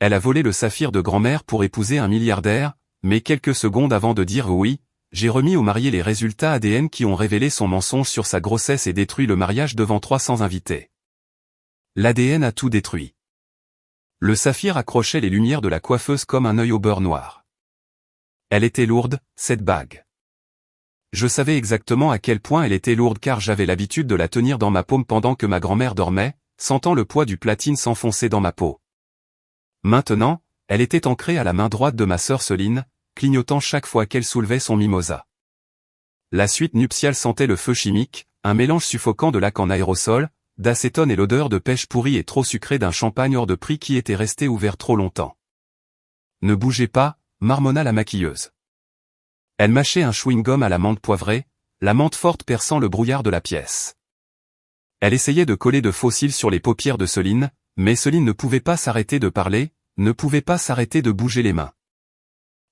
Elle a volé le saphir de grand-mère pour épouser un milliardaire, mais quelques secondes avant de dire oui, j'ai remis au marié les résultats ADN qui ont révélé son mensonge sur sa grossesse et détruit le mariage devant 300 invités. L'ADN a tout détruit. Le saphir accrochait les lumières de la coiffeuse comme un œil au beurre noir. Elle était lourde, cette bague. Je savais exactement à quel point elle était lourde car j'avais l'habitude de la tenir dans ma paume pendant que ma grand-mère dormait, sentant le poids du platine s'enfoncer dans ma peau. Maintenant, elle était ancrée à la main droite de ma sœur Soline, clignotant chaque fois qu'elle soulevait son mimosa. La suite nuptiale sentait le feu chimique, un mélange suffocant de lac en aérosol, d'acétone et l'odeur de pêche pourrie et trop sucrée d'un champagne hors de prix qui était resté ouvert trop longtemps. Ne bougez pas, marmonna la maquilleuse. Elle mâchait un chewing-gum à la menthe poivrée, la menthe forte perçant le brouillard de la pièce. Elle essayait de coller de faux cils sur les paupières de Soline, mais Soline ne pouvait pas s'arrêter de parler, ne pouvait pas s'arrêter de bouger les mains.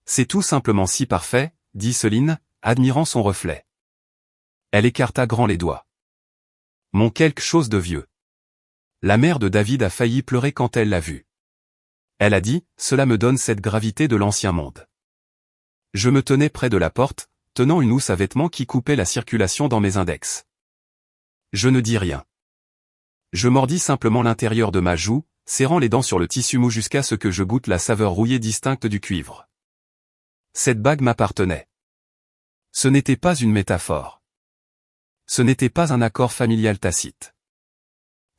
C'est tout simplement si parfait, dit Soline, admirant son reflet. Elle écarta grand les doigts. Mon quelque chose de vieux. La mère de David a failli pleurer quand elle l'a vu. Elle a dit, cela me donne cette gravité de l'ancien monde. Je me tenais près de la porte, tenant une housse à vêtements qui coupait la circulation dans mes index. Je ne dis rien. Je mordis simplement l'intérieur de ma joue, serrant les dents sur le tissu mou jusqu'à ce que je goûte la saveur rouillée distincte du cuivre. Cette bague m'appartenait. Ce n'était pas une métaphore. Ce n'était pas un accord familial tacite.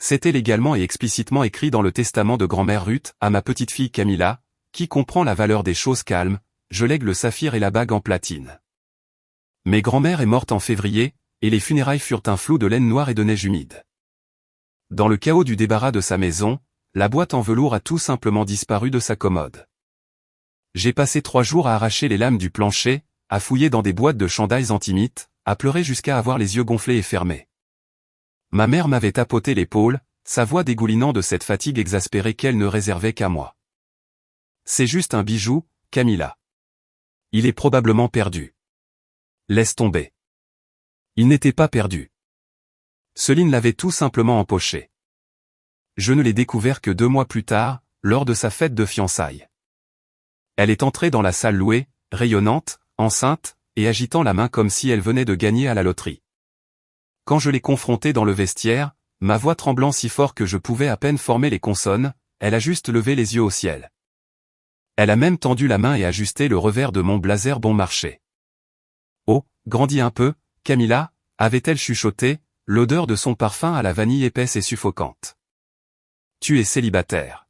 C'était légalement et explicitement écrit dans le testament de grand-mère Ruth, à ma petite-fille Camilla, qui comprend la valeur des choses calmes, je lègue le saphir et la bague en platine. Mais grand-mère est morte en février, et les funérailles furent un flou de laine noire et de neige humide. Dans le chaos du débarras de sa maison, la boîte en velours a tout simplement disparu de sa commode. J'ai passé 3 jours à arracher les lames du plancher, à fouiller dans des boîtes de chandails antimite, à pleurer jusqu'à avoir les yeux gonflés et fermés. Ma mère m'avait tapoté l'épaule, sa voix dégoulinant de cette fatigue exaspérée qu'elle ne réservait qu'à moi. C'est juste un bijou, Camilla. Il est probablement perdu. Laisse tomber. Il n'était pas perdu. Soline l'avait tout simplement empoché. Je ne l'ai découvert que 2 mois plus tard, lors de sa fête de fiançailles. Elle est entrée dans la salle louée, rayonnante, enceinte, et agitant la main comme si elle venait de gagner à la loterie. Quand je l'ai confrontée dans le vestiaire, ma voix tremblant si fort que je pouvais à peine former les consonnes, elle a juste levé les yeux au ciel. Elle a même tendu la main et ajusté le revers de mon blazer bon marché. Oh, grandis un peu, Camilla, avait-elle chuchoté, l'odeur de son parfum à la vanille épaisse et suffocante. Tu es célibataire.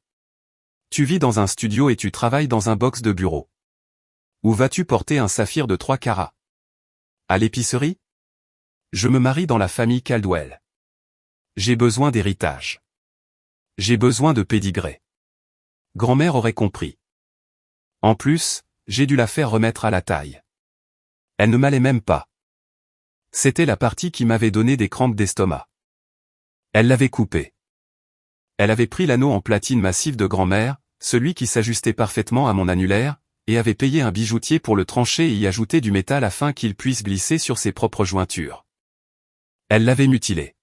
Tu vis dans un studio et tu travailles dans un box de bureau. Où vas-tu porter un saphir de 3 carats? À l'épicerie? Je me marie dans la famille Caldwell. J'ai besoin d'héritage. J'ai besoin de pédigré. Grand-mère aurait compris. En plus, j'ai dû la faire remettre à la taille. Elle ne m'allait même pas. C'était la partie qui m'avait donné des crampes d'estomac. Elle l'avait coupé. Elle avait pris l'anneau en platine massif de grand-mère, celui qui s'ajustait parfaitement à mon annulaire, et avait payé un bijoutier pour le trancher et y ajouter du métal afin qu'il puisse glisser sur ses propres jointures. Elle l'avait mutilé.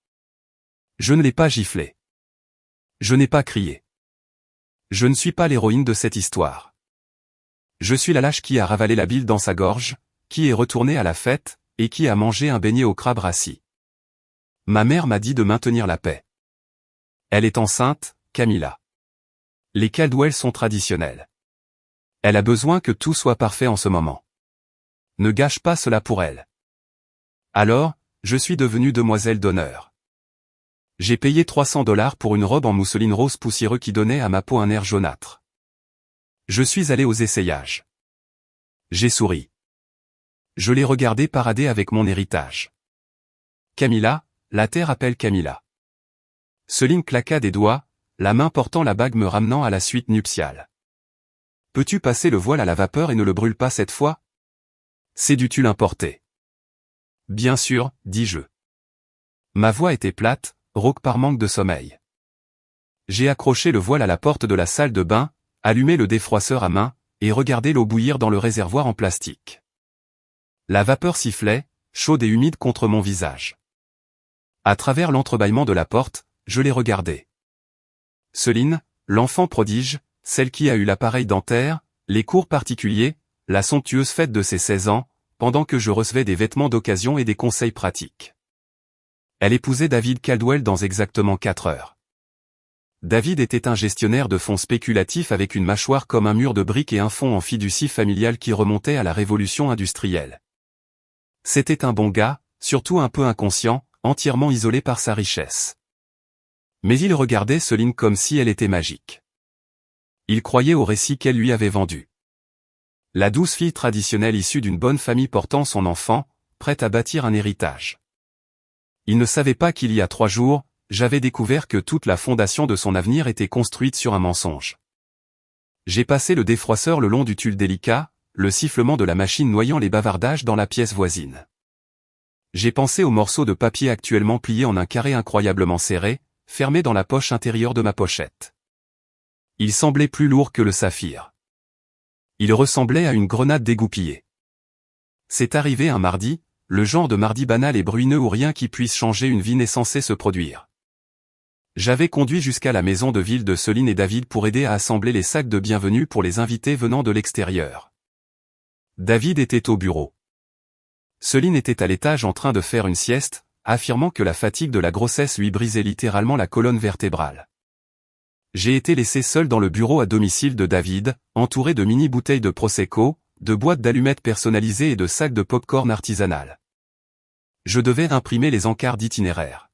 Je ne l'ai pas giflé. Je n'ai pas crié. Je ne suis pas l'héroïne de cette histoire. Je suis la lâche qui a ravalé la bile dans sa gorge, qui est retournée à la fête, et qui a mangé un beignet au crabe rassis. Ma mère m'a dit de maintenir la paix. Elle est enceinte, Camilla. Les Caldwell sont traditionnels. Elle a besoin que tout soit parfait en ce moment. Ne gâche pas cela pour elle. Alors, je suis devenue demoiselle d'honneur. J'ai payé $300 pour une robe en mousseline rose poussiéreux qui donnait à ma peau un air jaunâtre. Je suis allé aux essayages. J'ai souri. Je l'ai regardé parader avec mon héritage. Camilla, la terre appelle Camilla. Soline claqua des doigts, la main portant la bague me ramenant à la suite nuptiale. Peux-tu passer le voile à la vapeur et ne le brûle pas cette fois? C'est du tulle importé. Bien sûr, dis-je. Ma voix était plate, rauque par manque de sommeil. J'ai accroché le voile à la porte de la salle de bain, allumé le défroisseur à main, et regardé l'eau bouillir dans le réservoir en plastique. La vapeur sifflait, chaude et humide contre mon visage. À travers l'entrebâillement de la porte, je l'ai regardée. Soline, l'enfant prodige, celle qui a eu l'appareil dentaire, les cours particuliers, la somptueuse fête de ses 16 ans, pendant que je recevais des vêtements d'occasion et des conseils pratiques. Elle épousait David Caldwell dans exactement 4 heures. David était un gestionnaire de fonds spéculatifs avec une mâchoire comme un mur de briques et un fonds en fiducie familial qui remontait à la révolution industrielle. C'était un bon gars, surtout un peu inconscient, entièrement isolé par sa richesse. Mais il regardait Céline comme si elle était magique. Il croyait au récit qu'elle lui avait vendu. La douce fille traditionnelle issue d'une bonne famille portant son enfant, prête à bâtir un héritage. Il ne savait pas qu'il y a 3 jours, j'avais découvert que toute la fondation de son avenir était construite sur un mensonge. J'ai passé le défroisseur le long du tulle délicat, le sifflement de la machine noyant les bavardages dans la pièce voisine. J'ai pensé au morceau de papier actuellement plié en un carré incroyablement serré, fermé dans la poche intérieure de ma pochette. Il semblait plus lourd que le saphir. Il ressemblait à une grenade dégoupillée. C'est arrivé un mardi, le genre de mardi banal et bruyeux où rien qui puisse changer une vie n'est censé se produire. J'avais conduit jusqu'à la maison de ville de Céline et David pour aider à assembler les sacs de bienvenue pour les invités venant de l'extérieur. David était au bureau. Céline était à l'étage en train de faire une sieste, affirmant que la fatigue de la grossesse lui brisait littéralement la colonne vertébrale. J'ai été laissé seul dans le bureau à domicile de David, entouré de mini-bouteilles de Prosecco, de boîtes d'allumettes personnalisées et de sacs de pop-corn artisanal. Je devais imprimer les encarts d'itinéraire.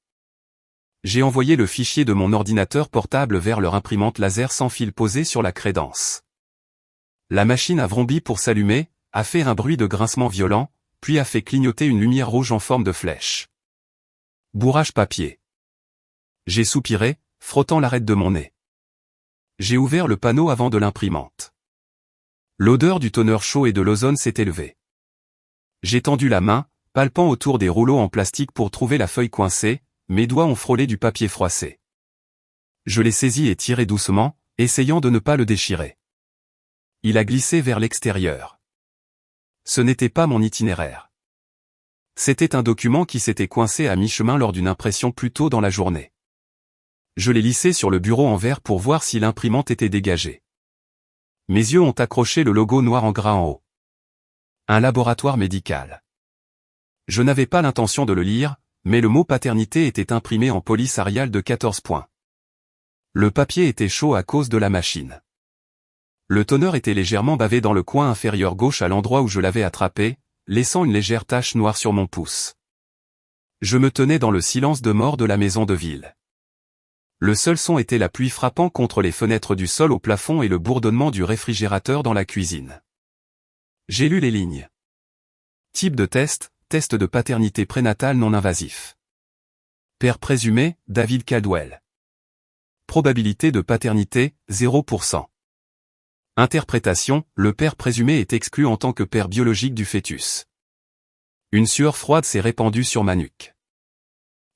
J'ai envoyé le fichier de mon ordinateur portable vers leur imprimante laser sans fil posée sur la crédence. La machine a vrombé pour s'allumer, a fait un bruit de grincement violent, puis a fait clignoter une lumière rouge en forme de flèche. Bourrage papier. J'ai soupiré, frottant l'arête de mon nez. J'ai ouvert le panneau avant de l'imprimante. L'odeur du toner chaud et de l'ozone s'est élevée. J'ai tendu la main, palpant autour des rouleaux en plastique pour trouver la feuille coincée, mes doigts ont frôlé du papier froissé. Je l'ai saisi et tiré doucement, essayant de ne pas le déchirer. Il a glissé vers l'extérieur. Ce n'était pas mon itinéraire. C'était un document qui s'était coincé à mi-chemin lors d'une impression plus tôt dans la journée. Je l'ai lissé sur le bureau en verre pour voir si l'imprimante était dégagée. Mes yeux ont accroché le logo noir en gras en haut. Un laboratoire médical. Je n'avais pas l'intention de le lire, mais le mot paternité était imprimé en police Arial de 14 points. Le papier était chaud à cause de la machine. Le toner était légèrement bavé dans le coin inférieur gauche à l'endroit où je l'avais attrapé, laissant une légère tache noire sur mon pouce. Je me tenais dans le silence de mort de la maison de ville. Le seul son était la pluie frappant contre les fenêtres du sol au plafond et le bourdonnement du réfrigérateur dans la cuisine. J'ai lu les lignes. Type de test, test de paternité prénatale non invasif. Père présumé, David Caldwell. Probabilité de paternité, 0%. Interprétation, le père présumé est exclu en tant que père biologique du fœtus. Une sueur froide s'est répandue sur ma nuque.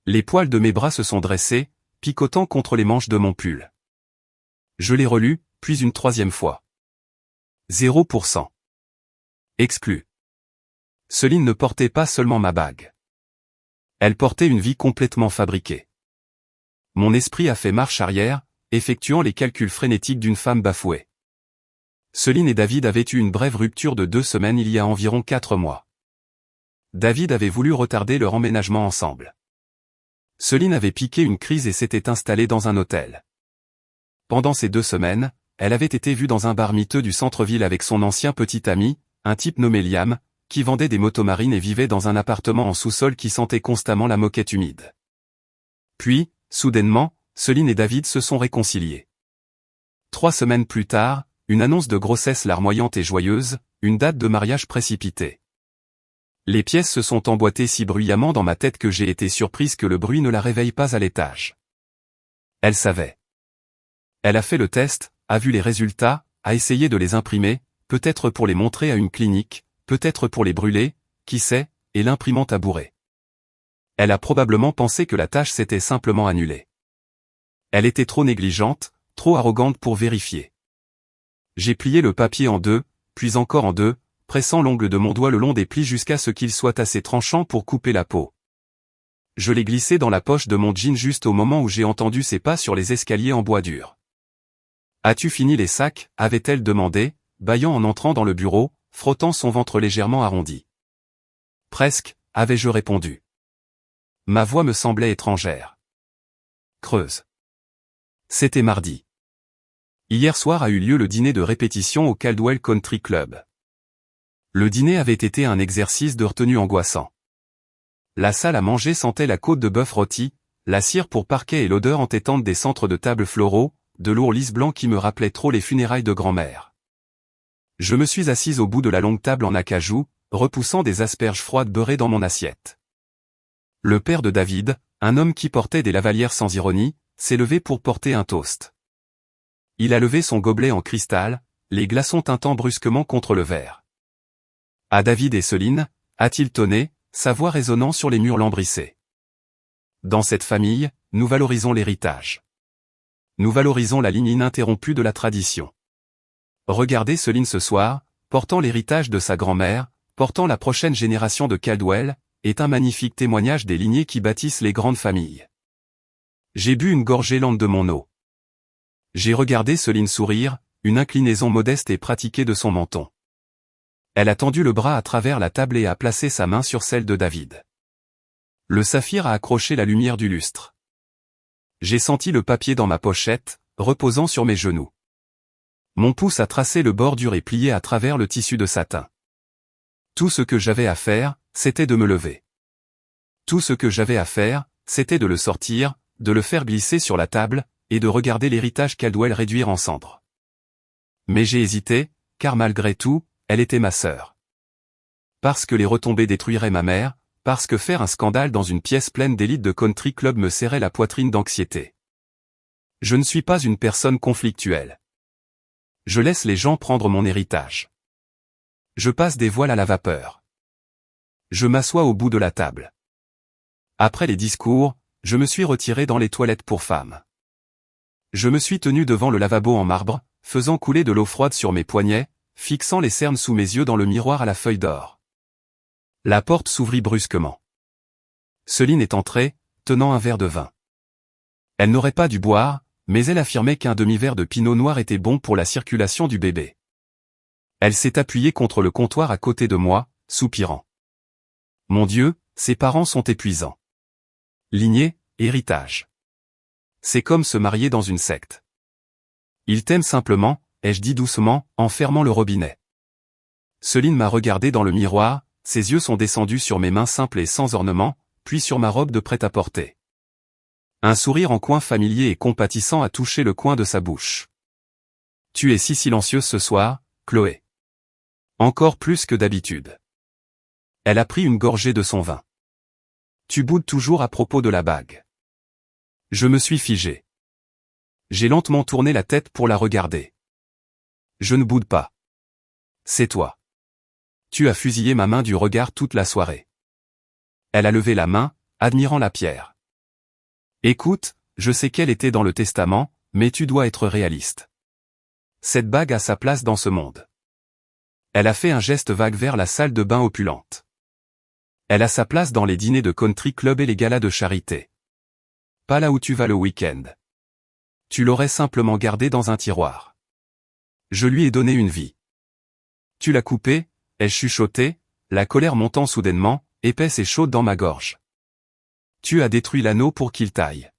Les poils de mes bras se sont dressés, picotant contre les manches de mon pull. Je l'ai relu, puis une 3e fois. 0%. Exclu. Céline ne portait pas seulement ma bague. Elle portait une vie complètement fabriquée. Mon esprit a fait marche arrière, effectuant les calculs frénétiques d'une femme bafouée. Céline et David avaient eu une brève rupture de 2 semaines il y a environ 4 mois. David avait voulu retarder leur emménagement ensemble. Céline avait piqué une crise et s'était installée dans un hôtel. Pendant ces 2 semaines, elle avait été vue dans un bar miteux du centre-ville avec son ancien petit ami, un type nommé Liam, qui vendait des motomarines et vivait dans un appartement en sous-sol qui sentait constamment la moquette humide. Puis, soudainement, Céline et David se sont réconciliés. 3 semaines plus tard, une annonce de grossesse larmoyante et joyeuse, une date de mariage précipitée. Les pièces se sont emboîtées si bruyamment dans ma tête que j'ai été surprise que le bruit ne la réveille pas à l'étage. Elle savait. Elle a fait le test, a vu les résultats, a essayé de les imprimer, peut-être pour les montrer à une clinique, peut-être pour les brûler, qui sait, et l'imprimante a bourré. Elle a probablement pensé que la tâche s'était simplement annulée. Elle était trop négligente, trop arrogante pour vérifier. J'ai plié le papier en 2, puis encore en 2, pressant l'ongle de mon doigt le long des plis jusqu'à ce qu'il soit assez tranchant pour couper la peau. Je l'ai glissé dans la poche de mon jean juste au moment où j'ai entendu ses pas sur les escaliers en bois dur. As-tu fini les sacs, avait-elle demandé, bâillant en entrant dans le bureau, frottant son ventre légèrement arrondi. Presque, avais-je répondu. Ma voix me semblait étrangère. Creuse. C'était mardi. Hier soir a eu lieu le dîner de répétition au Caldwell Country Club. Le dîner avait été un exercice de retenue angoissant. La salle à manger sentait la côte de bœuf rôti, la cire pour parquet et l'odeur entêtante des centres de table floraux, de lourds lys blancs qui me rappelaient trop les funérailles de grand-mère. Je me suis assise au bout de la longue table en acajou, repoussant des asperges froides beurrées dans mon assiette. Le père de David, un homme qui portait des lavalières sans ironie, s'est levé pour porter un toast. Il a levé son gobelet en cristal, les glaçons tintant brusquement contre le verre. À David et Céline, a-t-il tonné, sa voix résonnant sur les murs lambrissés. Dans cette famille, nous valorisons l'héritage. Nous valorisons la ligne ininterrompue de la tradition. Regardez Céline ce soir, portant l'héritage de sa grand-mère, portant la prochaine génération de Caldwell, est un magnifique témoignage des lignées qui bâtissent les grandes familles. J'ai bu une gorgée lente de mon eau. J'ai regardé Céline sourire, une inclinaison modeste et pratiquée de son menton. Elle a tendu le bras à travers la table et a placé sa main sur celle de David. Le saphir a accroché la lumière du lustre. J'ai senti le papier dans ma pochette, reposant sur mes genoux. Mon pouce a tracé le bordure et plié à travers le tissu de satin. Tout ce que j'avais à faire, c'était de me lever. Tout ce que j'avais à faire, c'était de le sortir, de le faire glisser sur la table, et de regarder l'héritage Caldwell réduire en cendres. Mais j'ai hésité, car malgré tout, elle était ma sœur. Parce que les retombées détruiraient ma mère, parce que faire un scandale dans une pièce pleine d'élites de country club me serrait la poitrine d'anxiété. Je ne suis pas une personne conflictuelle. Je laisse les gens prendre mon héritage. Je passe des voiles à la vapeur. Je m'assois au bout de la table. Après les discours, je me suis retiré dans les toilettes pour femmes. Je me suis tenu devant le lavabo en marbre, faisant couler de l'eau froide sur mes poignets, fixant les cernes sous mes yeux dans le miroir à la feuille d'or. La porte s'ouvrit brusquement. Céline est entrée, tenant un verre de vin. Elle n'aurait pas dû boire, mais elle affirmait qu'un demi-verre de pinot noir était bon pour la circulation du bébé. Elle s'est appuyée contre le comptoir à côté de moi, soupirant. Mon Dieu, ses parents sont épuisants. Lignée, héritage. C'est comme se marier dans une secte. Ils t'aiment simplement, ai-je dit doucement, en fermant le robinet. Céline m'a regardé dans le miroir, ses yeux sont descendus sur mes mains simples et sans ornement, puis sur ma robe de prêt-à-porter. Un sourire en coin familier et compatissant a touché le coin de sa bouche. Tu es si silencieuse ce soir, Chloé. Encore plus que d'habitude. Elle a pris une gorgée de son vin. Tu boudes toujours à propos de la bague. Je me suis figé. J'ai lentement tourné la tête pour la regarder. Je ne boude pas. C'est toi. Tu as fusillé ma main du regard toute la soirée. Elle a levé la main, admirant la pierre. Écoute, je sais qu'elle était dans le testament, mais tu dois être réaliste. Cette bague a sa place dans ce monde. Elle a fait un geste vague vers la salle de bain opulente. Elle a sa place dans les dîners de country club et les galas de charité. Pas là où tu vas le week-end. Tu l'aurais simplement gardée dans un tiroir. Je lui ai donné une vie. Tu l'as coupée, ai-je chuchoté, la colère montant soudainement, épaisse et chaude dans ma gorge. Tu as détruit l'anneau pour qu'il taille.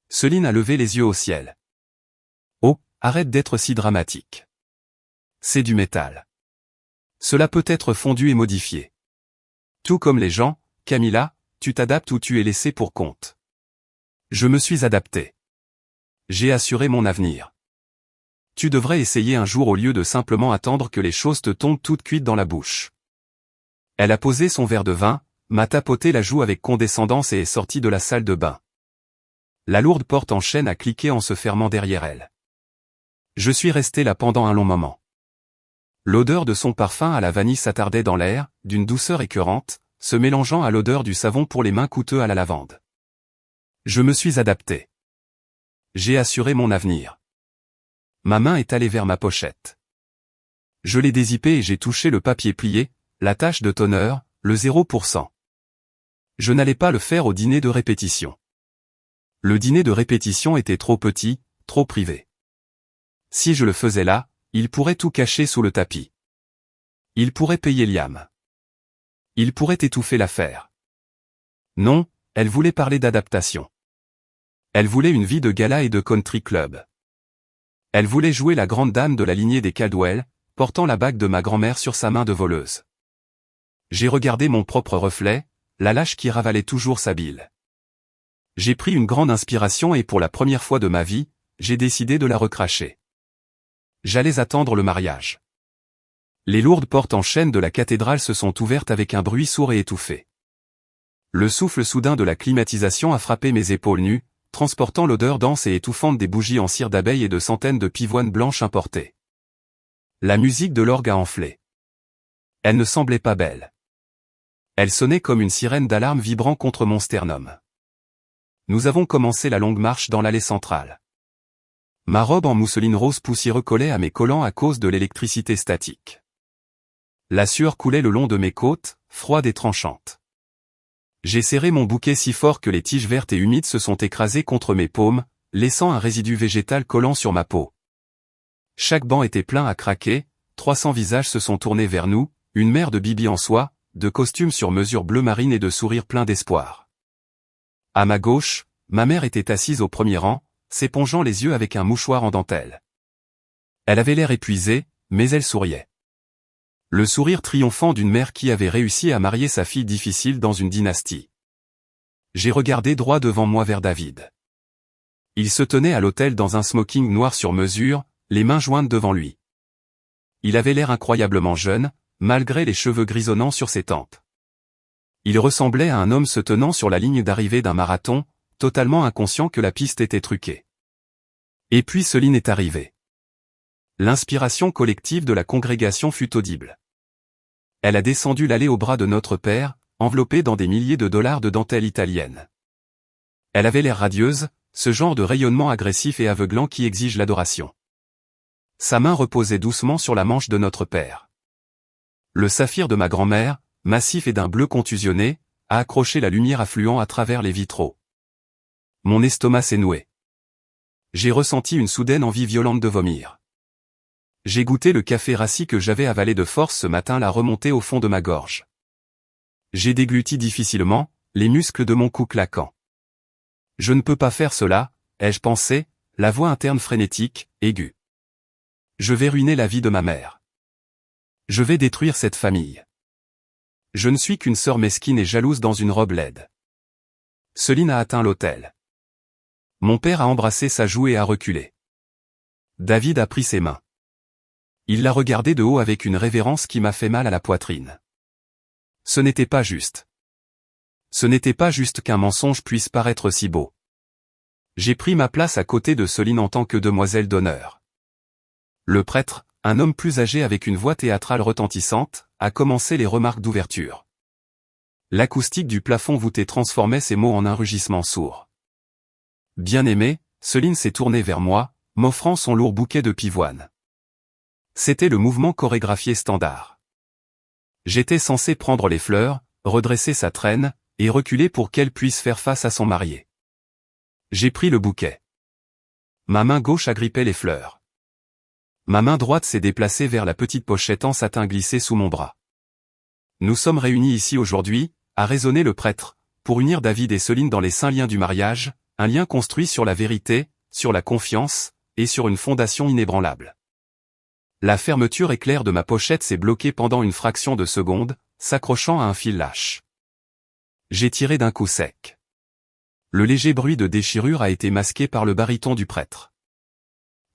Céline a levé les yeux au ciel. Oh, arrête d'être si dramatique. C'est du métal. Cela peut être fondu et modifié. Tout comme les gens, Camilla, tu t'adaptes ou tu es laissé pour compte. Je me suis adapté. J'ai assuré mon avenir. Tu devrais essayer un jour au lieu de simplement attendre que les choses te tombent toutes cuites dans la bouche. Elle a posé son verre de vin, m'a tapoté la joue avec condescendance et est sortie de la salle de bain. La lourde porte en chêne a cliqué en se fermant derrière elle. Je suis resté là pendant un long moment. L'odeur de son parfum à la vanille s'attardait dans l'air, d'une douceur écœurante, se mélangeant à l'odeur du savon pour les mains coûteux à la lavande. Je me suis adapté. J'ai assuré mon avenir. Ma main est allée vers ma pochette. Je l'ai dézippée et j'ai touché le papier plié, la tache de toner, le 0%. Je n'allais pas le faire au dîner de répétition. Le dîner de répétition était trop petit, trop privé. Si je le faisais là, il pourrait tout cacher sous le tapis. Il pourrait payer Liam. Il pourrait étouffer l'affaire. Non, elle voulait parler d'adaptation. Elle voulait une vie de gala et de country club. Elle voulait jouer la grande dame de la lignée des Caldwell, portant la bague de ma grand-mère sur sa main de voleuse. J'ai regardé mon propre reflet, la lâche qui ravalait toujours sa bile. J'ai pris une grande inspiration et pour la première fois de ma vie, j'ai décidé de la recracher. J'allais attendre le mariage. Les lourdes portes en chêne de la cathédrale se sont ouvertes avec un bruit sourd et étouffé. Le souffle soudain de la climatisation a frappé mes épaules nues, transportant l'odeur dense et étouffante des bougies en cire d'abeille et de centaines de pivoines blanches importées. La musique de l'orgue a enflé. Elle ne semblait pas belle. Elle sonnait comme une sirène d'alarme vibrant contre mon sternum. Nous avons commencé la longue marche dans l'allée centrale. Ma robe en mousseline rose poussiéreux collait à mes collants à cause de l'électricité statique. La sueur coulait le long de mes côtes, froide et tranchante. J'ai serré mon bouquet si fort que les tiges vertes et humides se sont écrasées contre mes paumes, laissant un résidu végétal collant sur ma peau. Chaque banc était plein à craquer, 300 visages se sont tournés vers nous, une mer de bibis en soie, de costumes sur mesure bleu marine et de sourires pleins d'espoir. À ma gauche, ma mère était assise au premier rang, s'épongeant les yeux avec un mouchoir en dentelle. Elle avait l'air épuisée, mais elle souriait. Le sourire triomphant d'une mère qui avait réussi à marier sa fille difficile dans une dynastie. J'ai regardé droit devant moi vers David. Il se tenait à l'autel dans un smoking noir sur mesure, les mains jointes devant lui. Il avait l'air incroyablement jeune, malgré les cheveux grisonnants sur ses tempes. Il ressemblait à un homme se tenant sur la ligne d'arrivée d'un marathon, totalement inconscient que la piste était truquée. Et puis Céline est arrivée. L'inspiration collective de la congrégation fut audible. Elle a descendu l'allée au bras de notre père, enveloppée dans des milliers de dollars de dentelle italienne. Elle avait l'air radieuse, ce genre de rayonnement agressif et aveuglant qui exige l'adoration. Sa main reposait doucement sur la manche de notre père. Le saphir de ma grand-mère, massif et d'un bleu contusionné, a accroché la lumière affluant à travers les vitraux. Mon estomac s'est noué. J'ai ressenti une soudaine envie violente de vomir. J'ai goûté le café rassis que j'avais avalé de force ce matin la remonter au fond de ma gorge. J'ai dégluti difficilement, les muscles de mon cou claquant. Je ne peux pas faire cela, ai-je pensé, la voix interne frénétique, aiguë. Je vais ruiner la vie de ma mère. Je vais détruire cette famille. Je ne suis qu'une sœur mesquine et jalouse dans une robe laide. Céline a atteint l'autel. Mon père a embrassé sa joue et a reculé. David a pris ses mains. Il l'a regardé de haut avec une révérence qui m'a fait mal à la poitrine. Ce n'était pas juste. Ce n'était pas juste qu'un mensonge puisse paraître si beau. J'ai pris ma place à côté de Céline en tant que demoiselle d'honneur. Le prêtre, un homme plus âgé avec une voix théâtrale retentissante, a commencé les remarques d'ouverture. L'acoustique du plafond voûté transformait ses mots en un rugissement sourd. Bien-aimé, Céline s'est tournée vers moi, m'offrant son lourd bouquet de pivoine. C'était le mouvement chorégraphié standard. J'étais censé prendre les fleurs, redresser sa traîne, et reculer pour qu'elle puisse faire face à son marié. J'ai pris le bouquet. Ma main gauche agrippait les fleurs. Ma main droite s'est déplacée vers la petite pochette en satin glissée sous mon bras. Nous sommes réunis ici aujourd'hui, a raisonné le prêtre, pour unir David et Céline dans les saints liens du mariage, un lien construit sur la vérité, sur la confiance, et sur une fondation inébranlable. La fermeture éclair de ma pochette s'est bloquée pendant une fraction de seconde, s'accrochant à un fil lâche. J'ai tiré d'un coup sec. Le léger bruit de déchirure a été masqué par le baryton du prêtre.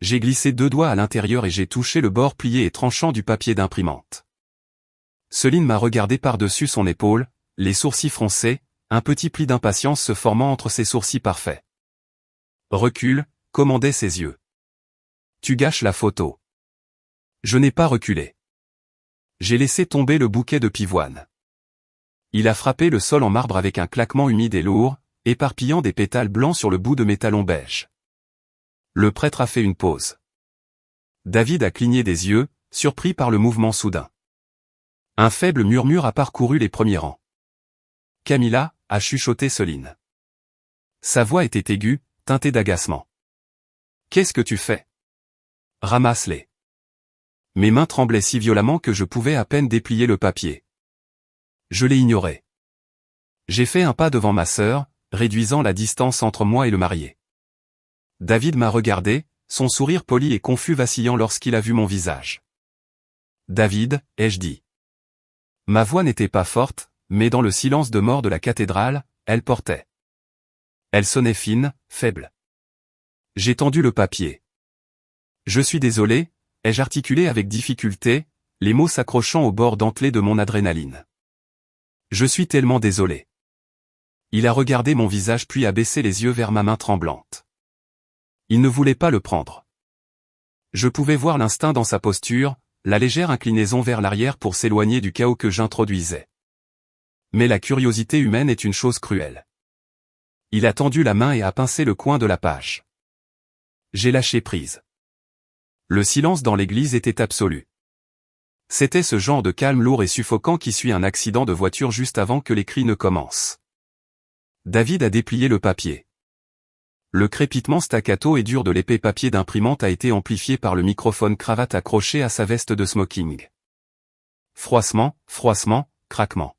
J'ai glissé 2 doigts à l'intérieur et j'ai touché le bord plié et tranchant du papier d'imprimante. Céline m'a regardé par-dessus son épaule, les sourcils froncés, un petit pli d'impatience se formant entre ses sourcils parfaits. Recule, commandaient ses yeux. Tu gâches la photo. Je n'ai pas reculé. J'ai laissé tomber le bouquet de pivoine. Il a frappé le sol en marbre avec un claquement humide et lourd, éparpillant des pétales blancs sur le bout de mes talons beige. Le prêtre a fait une pause. David a cligné des yeux, surpris par le mouvement soudain. Un faible murmure a parcouru les premiers rangs. Camilla, a chuchoté Céline. Sa voix était aiguë, teintée d'agacement. Qu'est-ce que tu fais? Ramasse-les. Mes mains tremblaient si violemment que je pouvais à peine déplier le papier. Je l'ai ignoré. J'ai fait un pas devant ma sœur, réduisant la distance entre moi et le marié. David m'a regardé, son sourire poli et confus vacillant lorsqu'il a vu mon visage. David, ai-je dit. Ma voix n'était pas forte, mais dans le silence de mort de la cathédrale, elle portait. Elle sonnait fine, faible. J'ai tendu le papier. Je suis désolé, ai-je articulé avec difficulté, les mots s'accrochant au bord dentelé de mon adrénaline. Je suis tellement désolé. Il a regardé mon visage puis a baissé les yeux vers ma main tremblante. Il ne voulait pas le prendre. Je pouvais voir l'instinct dans sa posture, la légère inclinaison vers l'arrière pour s'éloigner du chaos que j'introduisais. Mais la curiosité humaine est une chose cruelle. Il a tendu la main et a pincé le coin de la page. J'ai lâché prise. Le silence dans l'église était absolu. C'était ce genre de calme lourd et suffocant qui suit un accident de voiture juste avant que les cris ne commencent. David a déplié le papier. Le crépitement staccato et dur de l'épais papier d'imprimante a été amplifié par le microphone cravate accroché à sa veste de smoking. Froissement, froissement, craquement.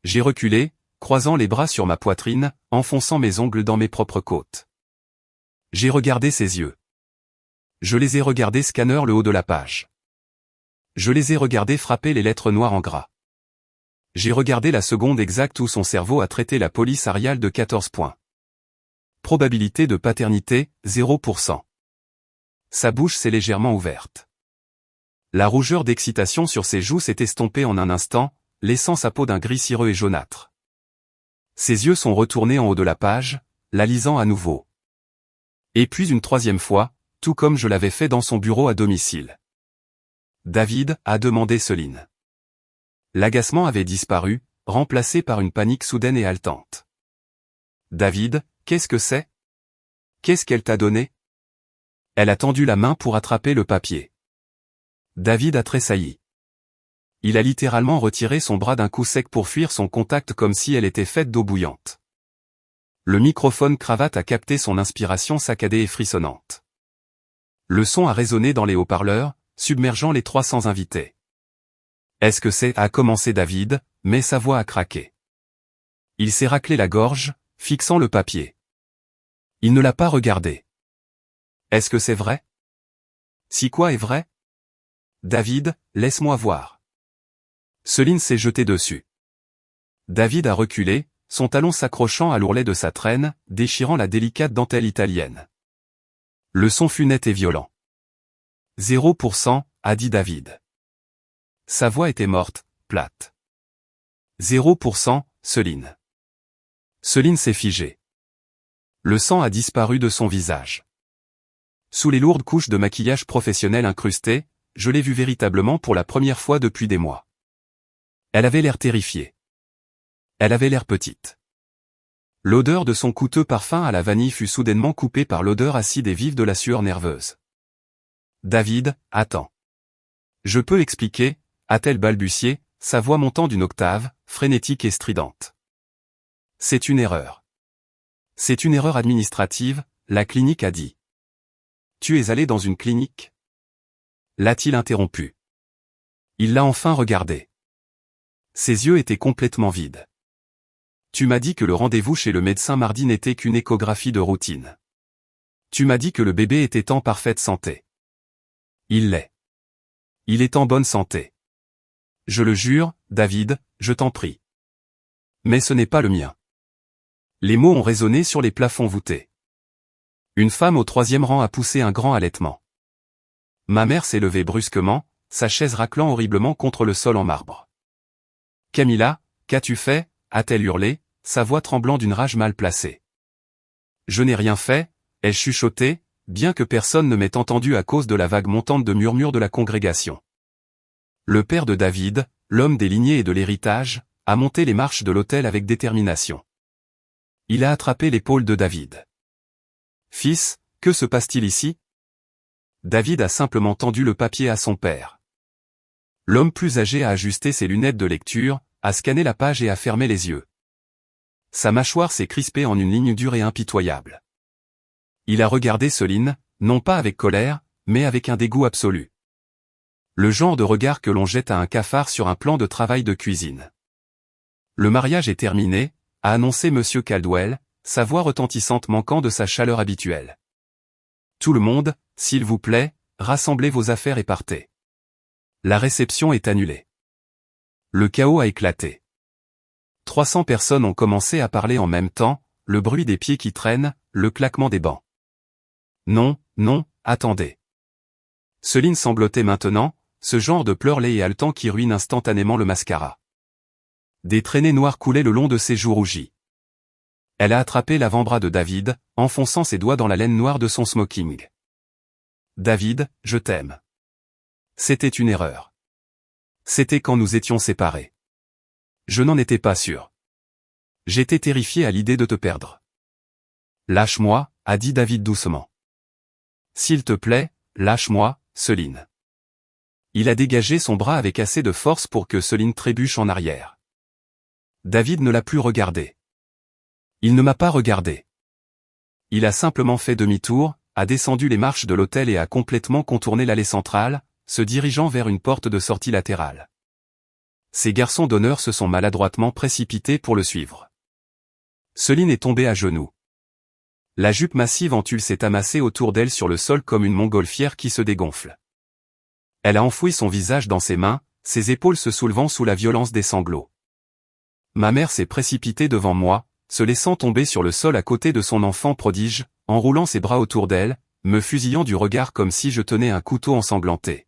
J'ai reculé, croisant les bras sur ma poitrine, enfonçant mes ongles dans mes propres côtes. J'ai regardé ses yeux. Je les ai regardés scanner le haut de la page. Je les ai regardés frapper les lettres noires en gras. J'ai regardé la seconde exacte où son cerveau a traité la police ariale de 14 points. Probabilité de paternité, 0%. Sa bouche s'est légèrement ouverte. La rougeur d'excitation sur ses joues s'est estompée en un instant, laissant sa peau d'un gris cireux et jaunâtre. Ses yeux sont retournés en haut de la page, la lisant à nouveau. Et puis une troisième fois, tout comme je l'avais fait dans son bureau à domicile. David, a demandé Céline. L'agacement avait disparu, remplacé par une panique soudaine et haletante. David, qu'est-ce que c'est? Qu'est-ce qu'elle t'a donné? Elle a tendu la main pour attraper le papier. David a tressailli. Il a littéralement retiré son bras d'un coup sec pour fuir son contact comme si elle était faite d'eau bouillante. Le microphone cravate a capté son inspiration saccadée et frissonnante. Le son a résonné dans les haut-parleurs, submergeant les 300 invités. Est-ce que c'est, a commencé David, mais sa voix a craqué. Il s'est raclé la gorge, fixant le papier. Il ne l'a pas regardé. Est-ce que c'est vrai? Si quoi est vrai? David, laisse-moi voir. Céline s'est jetée dessus. David a reculé, son talon s'accrochant à l'ourlet de sa traîne, déchirant la délicate dentelle italienne. Le son fut net et violent. 0%, a dit David. Sa voix était morte, plate. 0%, Céline. Céline s'est figée. Le sang a disparu de son visage. Sous les lourdes couches de maquillage professionnel incrustées, je l'ai vue véritablement pour la première fois depuis des mois. Elle avait l'air terrifiée. Elle avait l'air petite. L'odeur de son coûteux parfum à la vanille fut soudainement coupée par l'odeur acide et vive de la sueur nerveuse. David, attends. Je peux expliquer, a-t-elle balbutié, sa voix montant d'une octave, frénétique et stridente. C'est une erreur. C'est une erreur administrative, la clinique a dit. Tu es allé dans une clinique? L'a-t-il interrompu? Il l'a enfin regardé. Ses yeux étaient complètement vides. Tu m'as dit que le rendez-vous chez le médecin mardi n'était qu'une échographie de routine. Tu m'as dit que le bébé était en parfaite santé. Il l'est. Il est en bonne santé. Je le jure, David, je t'en prie. Mais ce n'est pas le mien. Les mots ont résonné sur les plafonds voûtés. Une femme au 3e rang a poussé un grand halètement. Ma mère s'est levée brusquement, sa chaise raclant horriblement contre le sol en marbre. Camilla, qu'as-tu fait? A-t-elle hurlé, sa voix tremblant d'une rage mal placée. Je n'ai rien fait, ai-je chuchoté, bien que personne ne m'ait entendu à cause de la vague montante de murmures de la congrégation. Le père de David, l'homme des lignées et de l'héritage, a monté les marches de l'autel avec détermination. Il a attrapé l'épaule de David. Fils, que se passe-t-il ici? David a simplement tendu le papier à son père. L'homme plus âgé a ajusté ses lunettes de lecture, a scanné la page et a fermé les yeux. Sa mâchoire s'est crispée en une ligne dure et impitoyable. Il a regardé Céline, non pas avec colère, mais avec un dégoût absolu. Le genre de regard que l'on jette à un cafard sur un plan de travail de cuisine. Le mariage est terminé, a annoncé Monsieur Caldwell, sa voix retentissante manquant de sa chaleur habituelle. Tout le monde, s'il vous plaît, rassemblez vos affaires et partez. La réception est annulée. Le chaos a éclaté. 300 personnes ont commencé à parler en même temps, le bruit des pieds qui traînent, le claquement des bancs. Non, non, attendez. Céline sanglotait maintenant, ce genre de pleurs laids et haletants qui ruine instantanément le mascara. Des traînées noires coulaient le long de ses joues rougies. Elle a attrapé l'avant-bras de David, enfonçant ses doigts dans la laine noire de son smoking. David, je t'aime. C'était une erreur. C'était quand nous étions séparés. Je n'en étais pas sûr. J'étais terrifié à l'idée de te perdre. Lâche-moi, a dit David doucement. S'il te plaît, lâche-moi, Céline. Il a dégagé son bras avec assez de force pour que Céline trébuche en arrière. David ne l'a plus regardé. Il ne m'a pas regardé. Il a simplement fait demi-tour, a descendu les marches de l'hôtel et a complètement contourné l'allée centrale, se dirigeant vers une porte de sortie latérale. Ses garçons d'honneur se sont maladroitement précipités pour le suivre. Céline est tombée à genoux. La jupe massive en tulle s'est amassée autour d'elle sur le sol comme une montgolfière qui se dégonfle. Elle a enfoui son visage dans ses mains, ses épaules se soulevant sous la violence des sanglots. Ma mère s'est précipitée devant moi, se laissant tomber sur le sol à côté de son enfant prodige, enroulant ses bras autour d'elle, me fusillant du regard comme si je tenais un couteau ensanglanté.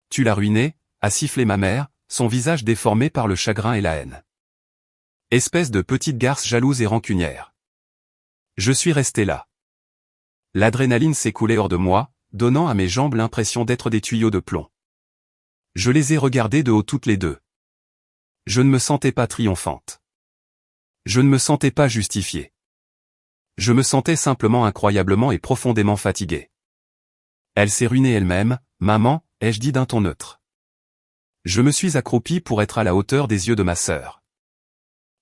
Tu l'as ruiné, a sifflé ma mère, son visage déformé par le chagrin et la haine. Espèce de petite garce jalouse et rancunière. Je suis resté là. L'adrénaline s'écoulait hors de moi, donnant à mes jambes l'impression d'être des tuyaux de plomb. Je les ai regardées de haut toutes les deux. Je ne me sentais pas triomphante. Je ne me sentais pas justifiée. Je me sentais simplement incroyablement et profondément fatigué. Elle s'est ruinée elle-même, maman, ai-je dit d'un ton neutre. Je me suis accroupi pour être à la hauteur des yeux de ma sœur.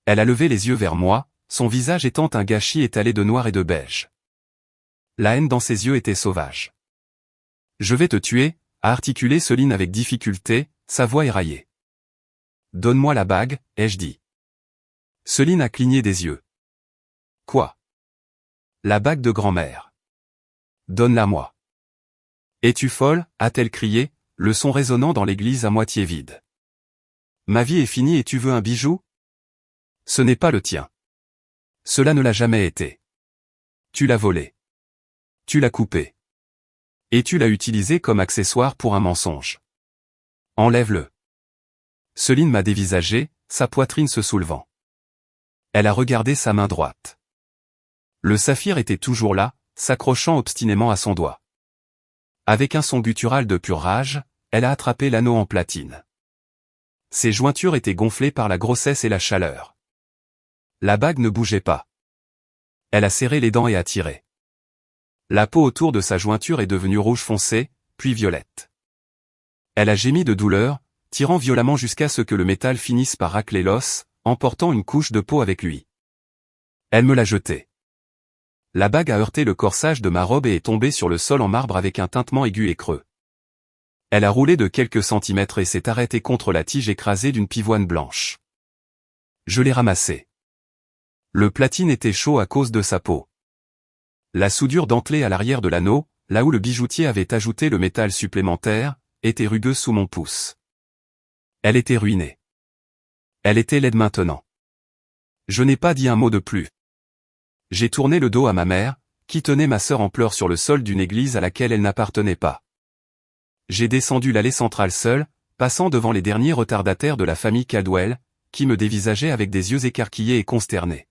Elle a levé les yeux vers moi, son visage étant un gâchis étalé de noir et de beige. La haine dans ses yeux était sauvage. Je vais te tuer, a articulé Céline avec difficulté, sa voix éraillée. Donne-moi la bague, ai-je dit. Céline a cligné des yeux. Quoi? La bague de grand-mère. Donne-la-moi. Es-tu folle, a-t-elle crié, le son résonnant dans l'église à moitié vide. Ma vie est finie et tu veux un bijou? Ce n'est pas le tien. Cela ne l'a jamais été. Tu l'as volé. Tu l'as coupé. Et tu l'as utilisé comme accessoire pour un mensonge. Enlève-le. Céline m'a dévisagé, sa poitrine se soulevant. Elle a regardé sa main droite. Le saphir était toujours là, s'accrochant obstinément à son doigt. Avec un son guttural de pure rage, elle a attrapé l'anneau en platine. Ses jointures étaient gonflées par la grossesse et la chaleur. La bague ne bougeait pas. Elle a serré les dents et a tiré. La peau autour de sa jointure est devenue rouge foncé, puis violette. Elle a gémi de douleur, tirant violemment jusqu'à ce que le métal finisse par racler l'os, emportant une couche de peau avec lui. Elle me l'a jeté. La bague a heurté le corsage de ma robe et est tombée sur le sol en marbre avec un tintement aigu et creux. Elle a roulé de quelques centimètres et s'est arrêtée contre la tige écrasée d'une pivoine blanche. Je l'ai ramassée. Le platine était chaud à cause de sa peau. La soudure dentelée à l'arrière de l'anneau, là où le bijoutier avait ajouté le métal supplémentaire, était rugueuse sous mon pouce. Elle était ruinée. Elle était laide maintenant. Je n'ai pas dit un mot de plus. J'ai tourné le dos à ma mère, qui tenait ma sœur en pleurs sur le sol d'une église à laquelle elle n'appartenait pas. J'ai descendu l'allée centrale seule, passant devant les derniers retardataires de la famille Caldwell, qui me dévisageaient avec des yeux écarquillés et consternés.